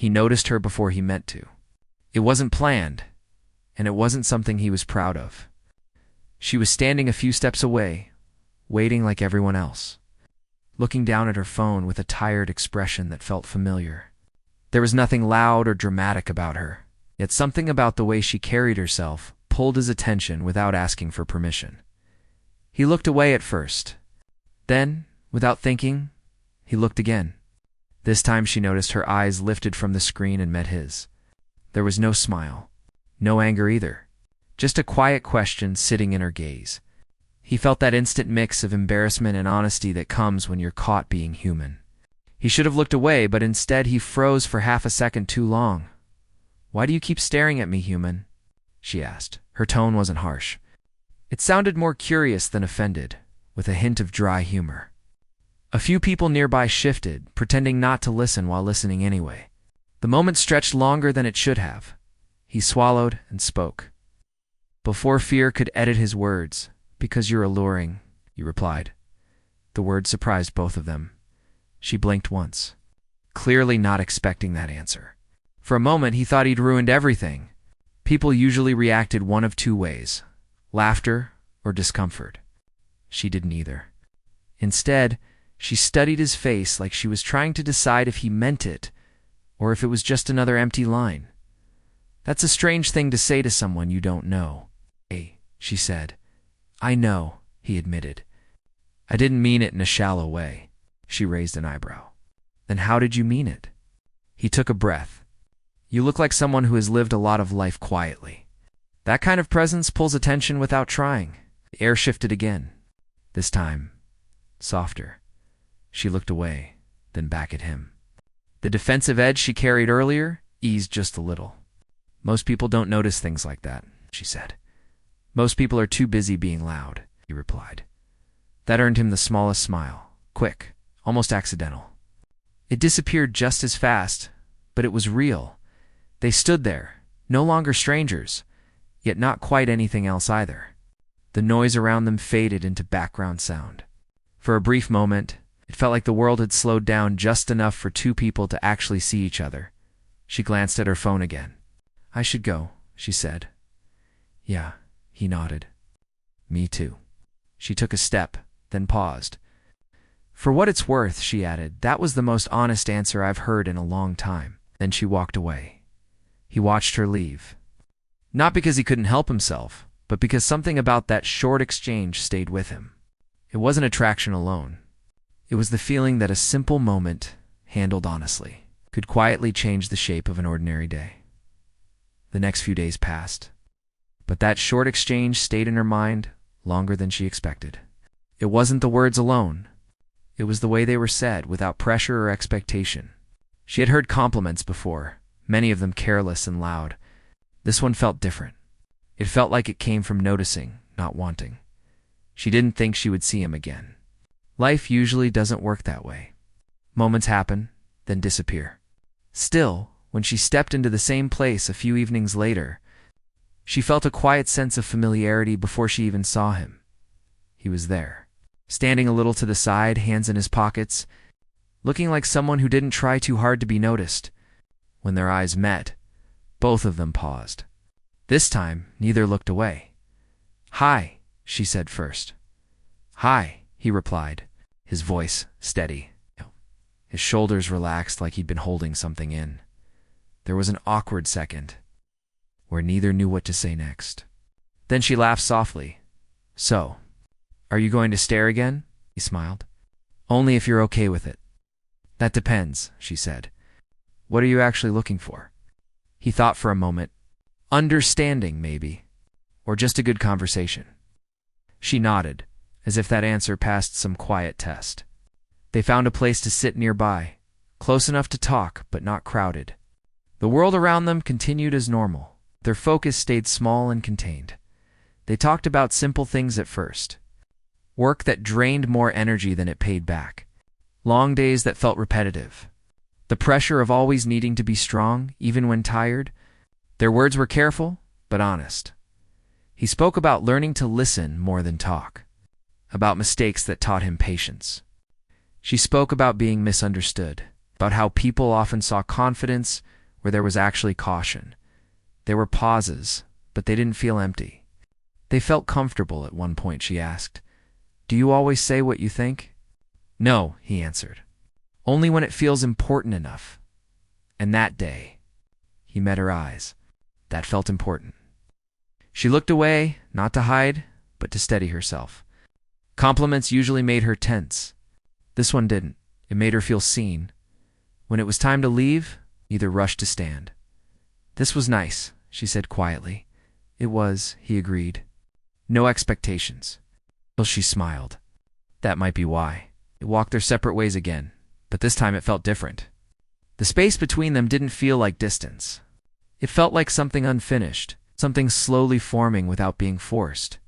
He noticed her before he meant to. It wasn't planned, and it wasn't something he was proud of. She was standing a few steps away, waiting like everyone else, looking down at her phone with a tired expression that felt familiar. There was nothing loud or dramatic about her, yet something about the way she carried herself pulled his attention without asking for permission. He looked away at first. Then, without thinking, he looked again. This time she noticed her eyes lifted from the screen and met his. There was no smile, no anger either, just a quiet question sitting in her gaze. He felt that instant mix of embarrassment and honesty that comes when you're caught being human. He should have looked away, but instead he froze for half a second too long. "Why do you keep staring at me, human?" she asked. Her tone wasn't harsh. It sounded more curious than offended, with a hint of dry humor. A few people nearby shifted, pretending not to listen while listening anyway. The moment stretched longer than it should have. He swallowed and spoke. Before fear could edit his words, "Because you're alluring," he replied. The word surprised both of them. She blinked once, clearly not expecting that answer. For a moment he thought he'd ruined everything. People usually reacted one of two ways: laughter or discomfort. She didn't either. Instead, she studied his face like she was trying to decide if he meant it or if it was just another empty line. "That's a strange thing to say to someone you don't know." "Hey," she said. "I know," he admitted. "I didn't mean it in a shallow way." She raised an eyebrow. "Then how did you mean it?" He took a breath. "You look like someone who has lived a lot of life quietly. That kind of presence pulls attention without trying." The air shifted again, this time softer. She looked away, then back at him. The defensive edge she carried earlier eased just a little. "Most people don't notice things like that," she said. "Most people are too busy being loud," he replied. That earned him the smallest smile, quick, almost accidental. It disappeared just as fast, but it was real. They stood there, no longer strangers, yet not quite anything else either. The noise around them faded into background sound. For a brief moment, it felt like the world had slowed down just enough for two people to actually see each other. She glanced at her phone again. "I should go," she said. "Yeah," he nodded. "Me too." She took a step, then paused. "For what it's worth," she added, "that was the most honest answer I've heard in a long time." Then she walked away. He watched her leave. Not because he couldn't help himself, but because something about that short exchange stayed with him. It wasn't attraction alone. It was the feeling that a simple moment, handled honestly, could quietly change the shape of an ordinary day. The next few days passed, but that short exchange stayed in her mind longer than she expected. It wasn't the words alone. It was the way they were said, without pressure or expectation. She had heard compliments before, many of them careless and loud. This one felt different. It felt like it came from noticing, not wanting. She didn't think she would see him again. Life usually doesn't work that way. Moments happen, then disappear. Still, when she stepped into the same place a few evenings later, she felt a quiet sense of familiarity before she even saw him. He was there, standing a little to the side, hands in his pockets, looking like someone who didn't try too hard to be noticed. When their eyes met, both of them paused. This time, neither looked away. "Hi," she said first. "Hi," he replied, his voice steady. His shoulders relaxed like he'd been holding something in. There was an awkward second, where neither knew what to say next. Then she laughed softly. "So, are you going to stare again?" he smiled. "Only if you're okay with it." "That depends," she said. "What are you actually looking for?" He thought for a moment. "Understanding, maybe. Or just a good conversation." She nodded, as if that answer passed some quiet test. They found a place to sit nearby, close enough to talk, but not crowded. The world around them continued as normal. Their focus stayed small and contained. They talked about simple things at first. Work that drained more energy than it paid back. Long days that felt repetitive. The pressure of always needing to be strong, even when tired. Their words were careful, but honest. He spoke about learning to listen more than talk. About mistakes that taught him patience. She spoke about being misunderstood, about how people often saw confidence where there was actually caution. There were pauses, but they didn't feel empty. They felt comfortable. At one point she asked, "Do you always say what you think?" "No," he answered. "Only when it feels important enough." And that day, he met her eyes. That felt important. She looked away, not to hide, but to steady herself. Compliments usually made her tense. This one didn't. It made her feel seen. When it was time to leave, neither rushed to stand. "This was nice," she said quietly. "It was," he agreed. "No expectations." Well, she smiled. That might be why. They walked their separate ways again, but this time it felt different. The space between them didn't feel like distance. It felt like something unfinished, something slowly forming without being forced.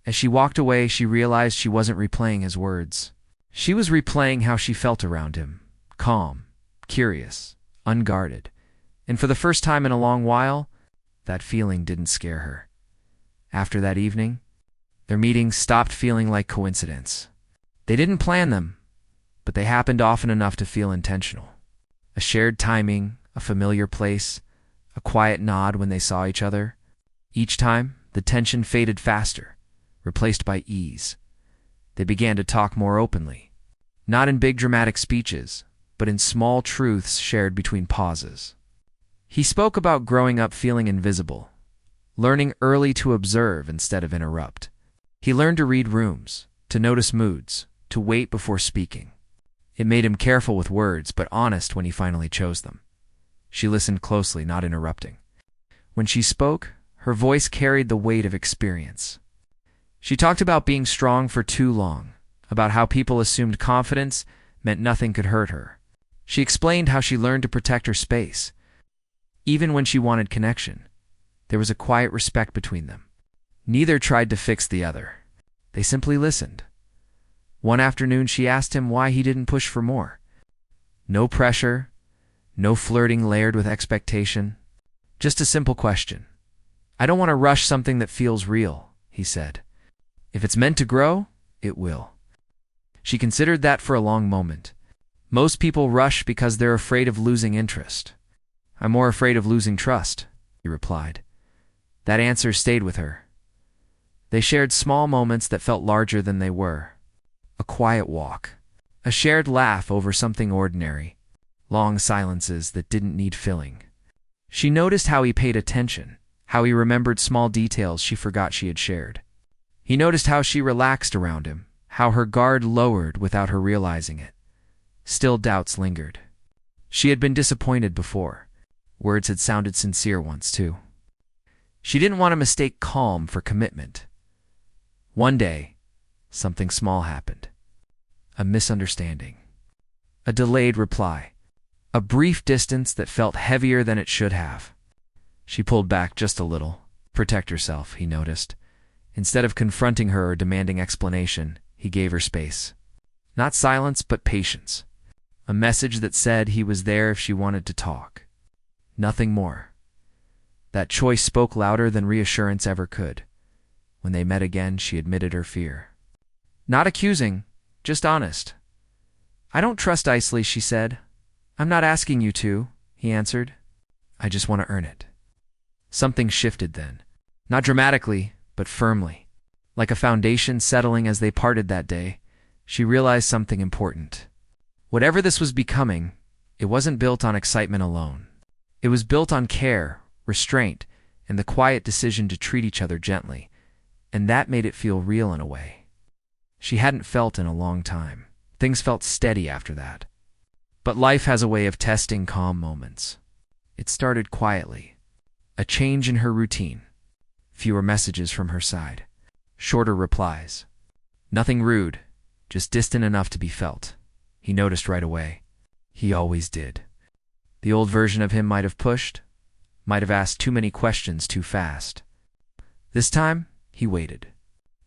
As she walked away, she realized she wasn't replaying his words. She was replaying how she felt around him, calm, curious, unguarded. And for the first time in a long while, that feeling didn't scare her. After that evening, their meetings stopped feeling like coincidence. They didn't plan them, but they happened often enough to feel intentional. A shared timing, a familiar place, a quiet nod when they saw each other. Each time, the tension faded faster, replaced by ease. They began to talk more openly, not in big dramatic speeches, but in small truths shared between pauses. He spoke about growing up feeling invisible, learning early to observe instead of interrupt. He learned to read rooms, to notice moods, to wait before speaking. It made him careful with words, but honest when he finally chose them. She listened closely, not interrupting. When she spoke, her voice carried the weight of experience. She talked about being strong for too long, about how people assumed confidence meant nothing could hurt her. She explained how she learned to protect her space. Even when she wanted connection, there was a quiet respect between them. Neither tried to fix the other. They simply listened. One afternoon she asked him why he didn't push for more. No pressure, no flirting layered with expectation. Just a simple question. "I don't want to rush something that feels real," he said. "If it's meant to grow, it will." She considered that for a long moment. Most people rush because they're afraid of losing interest. "I'm more afraid of losing trust," he replied. That answer stayed with her. They shared small moments that felt larger than they were. A quiet walk, a shared laugh over something ordinary, long silences that didn't need filling. She noticed how he paid attention, how he remembered small details she forgot she had shared. He noticed how she relaxed around him, how her guard lowered without her realizing it. Still doubts lingered. She had been disappointed before. Words had sounded sincere once, too. She didn't want to mistake calm for commitment. One day, something small happened. A misunderstanding. A delayed reply. A brief distance that felt heavier than it should have. She pulled back just a little. Protect herself, he noticed. Instead of confronting her or demanding explanation, he gave her space. Not silence, but patience. A message that said he was there if she wanted to talk. Nothing more. That choice spoke louder than reassurance ever could. When they met again, she admitted her fear. Not accusing, just honest. "I don't trust Isley," she said. "I'm not asking you to," he answered. "I just want to earn it." Something shifted then. Not dramatically, but firmly. Like a foundation settling as they parted that day, she realized something important. Whatever this was becoming, it wasn't built on excitement alone. It was built on care, restraint, and the quiet decision to treat each other gently, and that made it feel real in a way she hadn't felt in a long time. Things felt steady after that. But life has a way of testing calm moments. It started quietly. A change in her routine. Fewer messages from her side. Shorter replies. Nothing rude, just distant enough to be felt. He noticed right away. He always did. The old version of him might have pushed, might have asked too many questions too fast. This time, he waited.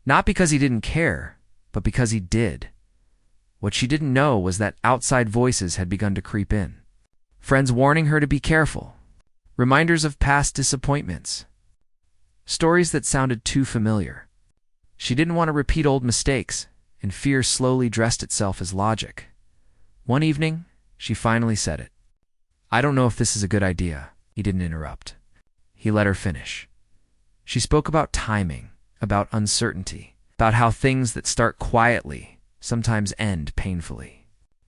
Not because he didn't care, but because he did. What she didn't know was that outside voices had begun to creep in. Friends warning her to be careful. Reminders of past disappointments. Stories that sounded too familiar. She didn't want to repeat old mistakes, and fear slowly dressed itself as logic. One evening, she finally said it. I don't know if this is a good idea. He didn't interrupt. He let her finish. She spoke about timing, about uncertainty, about how things that start quietly sometimes end painfully.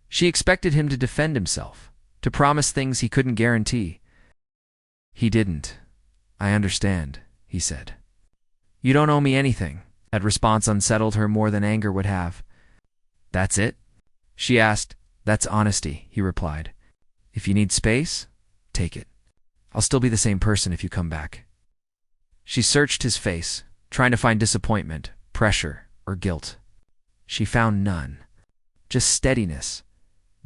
She expected him to defend himself, to promise things he couldn't guarantee. He didn't. I understand, he said. You don't owe me anything. That response unsettled her more than anger would have. That's it? She asked. That's honesty, he replied. If you need space, take it. I'll still be the same person if you come back. She searched his face, trying to find disappointment, pressure, or guilt. She found none. Just steadiness.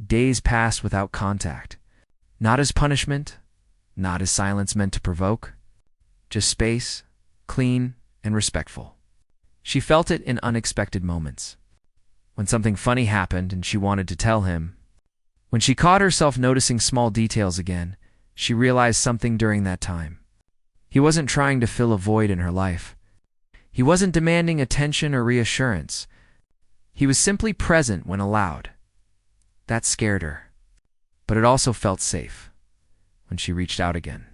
Days passed without contact. Not as punishment, not as silence meant to provoke. Just space, clean and respectful. She felt it in unexpected moments. When something funny happened and she wanted to tell him. When she caught herself noticing small details again, she realized something during that time. He wasn't trying to fill a void in her life. He wasn't demanding attention or reassurance. He was simply present when allowed. That scared her. But it also felt safe when she reached out again.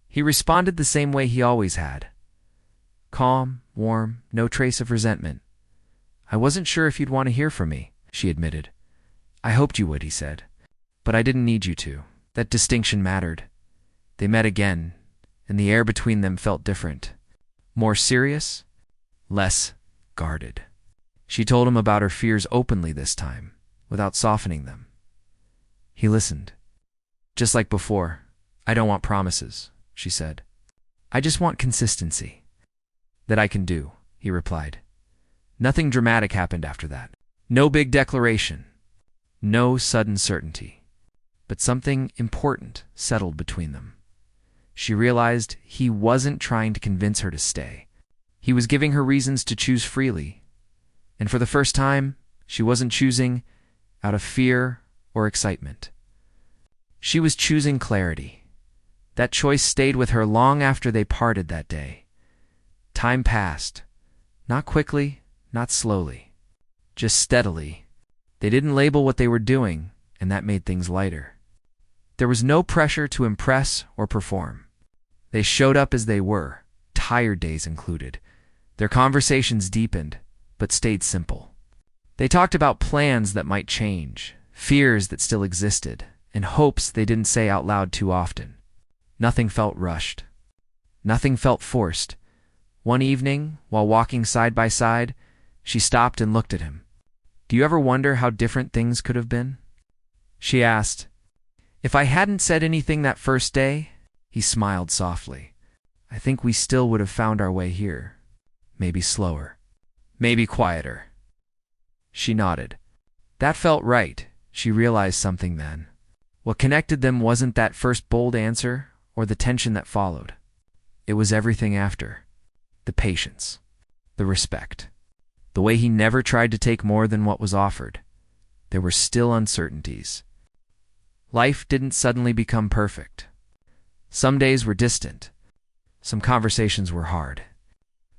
He responded the same way he always had. Calm, warm, no trace of resentment. I wasn't sure if you'd want to hear from me, she admitted. I hoped you would, he said. But I didn't need you to. That distinction mattered. They met again, and the air between them felt different. More serious, less guarded. She told him about her fears openly this time, without softening them. He listened. Just like before, I don't want promises, she said. I just want consistency. That I can do, he replied. Nothing dramatic happened after that. No big declaration. No sudden certainty. But something important settled between them. She realized he wasn't trying to convince her to stay. He was giving her reasons to choose freely. And for the first time, she wasn't choosing out of fear or excitement. She was choosing clarity. That choice stayed with her long after they parted that day. Time passed. Not quickly, not slowly. Just steadily. They didn't label what they were doing, and that made things lighter. There was no pressure to impress or perform. They showed up as they were, tired days included. Their conversations deepened, but stayed simple. They talked about plans that might change, fears that still existed, and hopes they didn't say out loud too often. Nothing felt rushed. Nothing felt forced. One evening, while walking side by side, she stopped and looked at him. Do you ever wonder how different things could have been? She asked. If I hadn't said anything that first day, he smiled softly. I think we still would have found our way here. Maybe slower. Maybe quieter. She nodded. That felt right. She realized something then. What connected them wasn't that first bold answer or the tension that followed. It was everything after. The patience. The respect. The way he never tried to take more than what was offered. There were still uncertainties. Life didn't suddenly become perfect. Some days were distant. Some conversations were hard.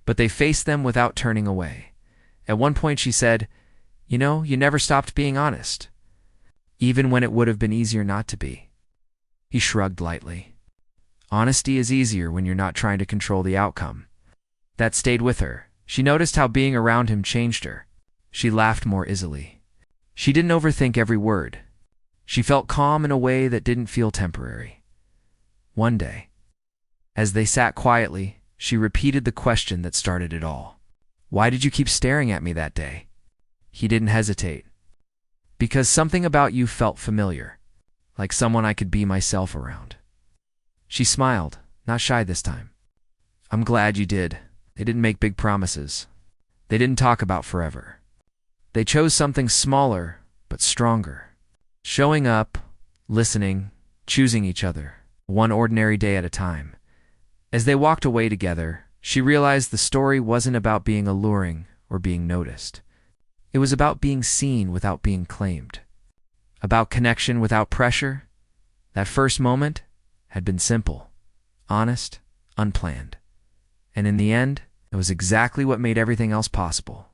But they faced them without turning away. At one point she said, you know, you never stopped being honest. Even when it would have been easier not to be. He shrugged lightly. Honesty is easier when you're not trying to control the outcome. That stayed with her. She noticed how being around him changed her. She laughed more easily. She didn't overthink every word. She felt calm in a way that didn't feel temporary. One day, as they sat quietly, she repeated the question that started it all. Why did you keep staring at me that day? He didn't hesitate. Because something about you felt familiar, like someone I could be myself around. She smiled, not shy this time. I'm glad you did. They didn't make big promises. They didn't talk about forever. They chose something smaller, but stronger. Showing up, listening, choosing each other, one ordinary day at a time. As they walked away together, she realized the story wasn't about being alluring or being noticed. It was about being seen without being claimed. About connection without pressure. That first moment had been simple, honest, unplanned. And in the end, it was exactly what made everything else possible.